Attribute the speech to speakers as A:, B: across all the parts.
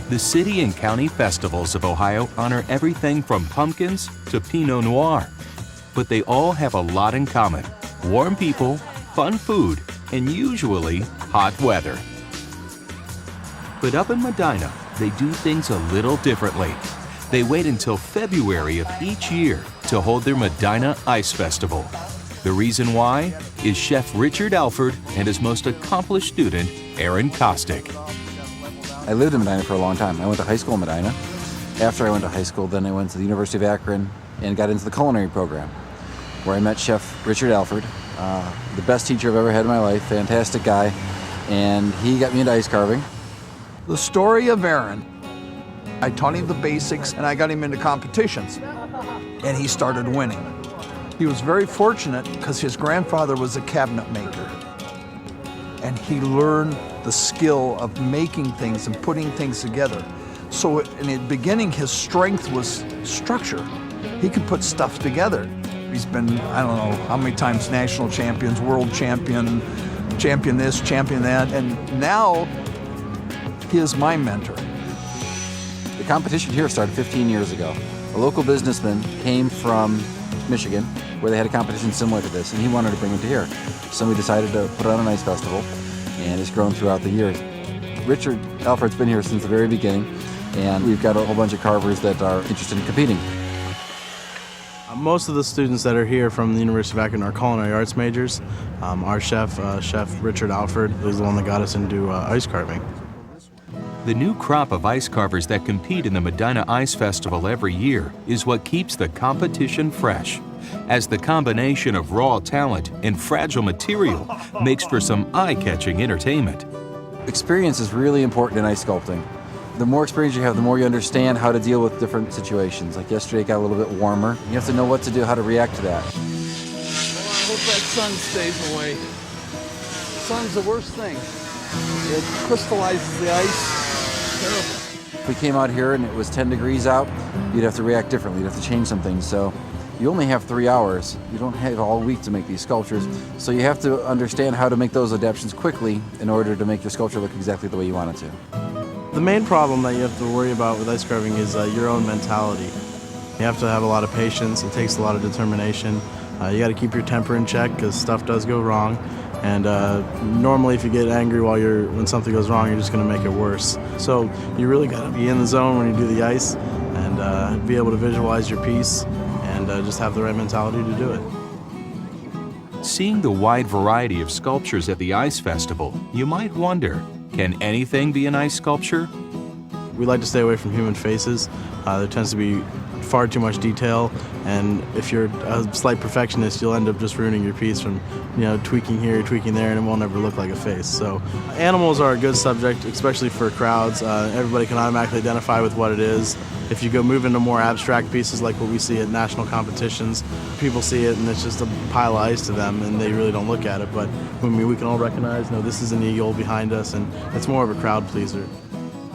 A: The city and county festivals of Ohio honor everything from pumpkins to Pinot Noir. But they all have a lot in common: warm people, fun food, and usually hot weather. But up in Medina, they do things a little differently. They wait until February of each year to hold their Medina Ice Festival. The reason why is Chef Richard Alford and his most accomplished student, Aaron Kostick.
B: I lived in Medina for a long time. I went to high school in Medina. After I went to high school, then I went to the University of Akron and got into the culinary program, where I met Chef Richard Alford, the best teacher I've ever had in my life, fantastic guy, and he got me into ice carving.
C: The story of Aaron. I taught him the basics and I got him into competitions, and he started winning. He was very fortunate because his grandfather was a cabinet maker, and he learned the skill of making things and putting things together. So in the beginning, his strength was structure. He could put stuff together. He's been, I don't know how many times national champions, world champion, champion this, champion that, and now he is my mentor.
B: The competition here started 15 years ago. A local businessman came from Michigan, where they had a competition similar to this, and he wanted to bring it to here. So we decided to put on an ice festival, and it's grown throughout the years. Richard Alford's been here since the very beginning, and we've got a whole bunch of carvers that are interested in competing.
D: Most of the students that are here from the University of Akron are culinary arts majors. Our chef, Chef Richard Alford, is the one that got us into ice carving.
A: The new crop of ice carvers that compete in the Medina Ice Festival every year is what keeps the competition fresh, as the combination of raw talent and fragile material makes for some eye-catching entertainment.
B: Experience is really important in ice sculpting. The more experience you have, the more you understand how to deal with different situations. Like yesterday, it got a little bit warmer. You have to know what to do, how to react to that.
C: Well, I hope that sun stays away. The sun's the worst thing. It crystallizes the ice. Terrible.
B: If we came out here and it was 10 degrees out, you'd have to react differently. You'd have to change some things. So you only have 3 hours. You don't have all week to make these sculptures. So you have to understand how to make those adaptations quickly in order to make your sculpture look exactly the way you want it to.
D: The main problem that you have to worry about with ice carving is your own mentality. You have to have a lot of patience. It takes a lot of determination. You got to keep your temper in check because stuff does go wrong. And normally if you get angry when something goes wrong, you're just going to make it worse. So you really got to be in the zone when you do the ice and be able to visualize your piece and just have the right mentality to do it.
A: Seeing the wide variety of sculptures at the Ice Festival, you might wonder, can anything be an ice sculpture?
D: We like to stay away from human faces. There tends to be far too much detail, and if you're a slight perfectionist, you'll end up just ruining your piece from, tweaking here, tweaking there, and it won't ever look like a face. So animals are a good subject, especially for crowds. Everybody can automatically identify with what it is. If you go move into more abstract pieces like what we see at national competitions, people see it and it's just a pile of ice to them and they really don't look at it. But we can all recognize, no, this is an eagle behind us, and it's more of a crowd pleaser.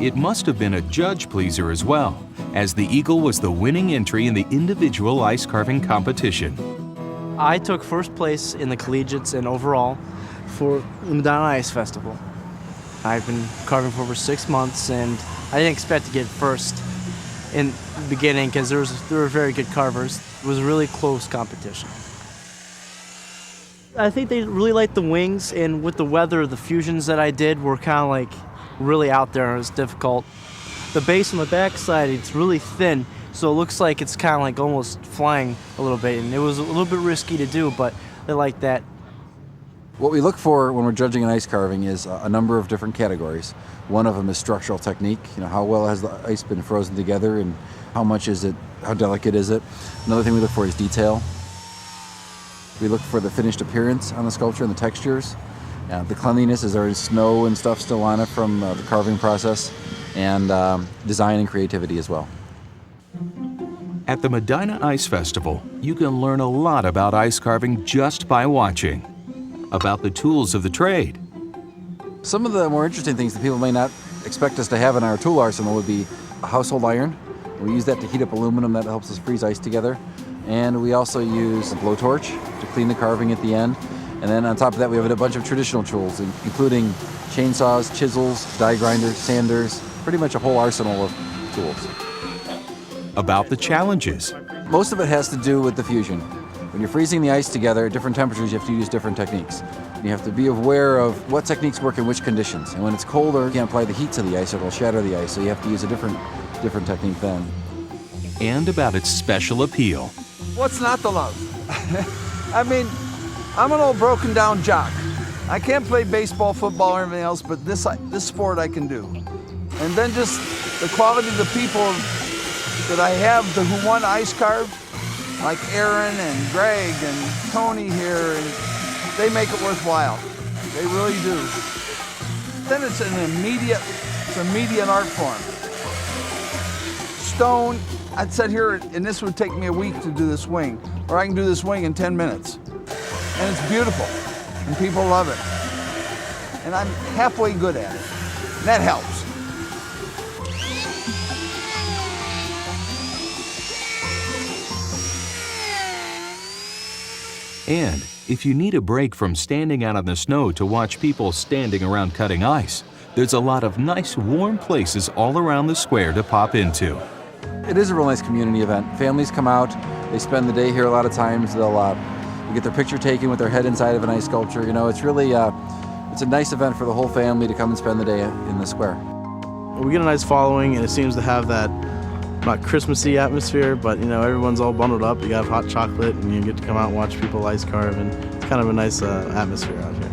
A: It must have been a judge pleaser as well, as the eagle was the winning entry in the individual ice carving competition.
E: I took first place in the collegiates and overall for the Medina Ice Festival. I've been carving for over 6 months, and I didn't expect to get first in the beginning because there were very good carvers. It was a really close competition. I think they really liked the wings, and with the weather, the fusions that I did were kind of like really out there. It was difficult. The base on the backside, it's really thin, so it looks like it's kind of like almost flying a little bit, and it was a little bit risky to do, but they like that.
B: What we look for when we're judging an ice carving is a number of different categories. One of them is structural technique. How well has the ice been frozen together, and how much is it, how delicate is it? Another thing we look for is detail. We look for the finished appearance on the sculpture and the textures. The cleanliness, is there snow and stuff still on it from the carving process, and design and creativity as well.
A: At the Medina Ice Festival, you can learn a lot about ice carving just by watching. About the tools of the trade.
B: Some of the more interesting things that people may not expect us to have in our tool arsenal would be a household iron. We use that to heat up aluminum that helps us freeze ice together. And we also use a blowtorch to clean the carving at the end. And then on top of that, we have a bunch of traditional tools, including chainsaws, chisels, die grinders, sanders, pretty much a whole arsenal of tools.
A: About the challenges.
B: Most of it has to do with the fusion. When you're freezing the ice together at different temperatures, you have to use different techniques. You have to be aware of what techniques work in which conditions. And when it's colder, you can't apply the heat to the ice or it'll shatter the ice, so you have to use a different technique then.
A: And about its special appeal.
C: What's not to love? I mean, I'm an old broken down jock. I can't play baseball, football, or everything else, but this sport I can do. And then just the quality of the people that I have who want ice carve, like Aaron and Greg and Tony here, and they make it worthwhile. They really do. Then it's an immediate art form. Stone, I'd sit here and this would take me a week to do this wing, or I can do this wing in 10 minutes. And it's beautiful, and people love it. And I'm halfway good at it, and that helps.
A: And if you need a break from standing out in the snow to watch people standing around cutting ice, there's a lot of nice warm places all around the square to pop into.
B: It is a real nice community event. Families come out, they spend the day here a lot of times. They'll get their picture taken with their head inside of an ice sculpture. You know, it's really it's a nice event for the whole family to come and spend the day in the square.
D: We get a nice following, and it seems to have that not Christmassy atmosphere, but you know, everyone's all bundled up. You got hot chocolate, and you get to come out and watch people ice carve, and it's kind of a nice atmosphere out here.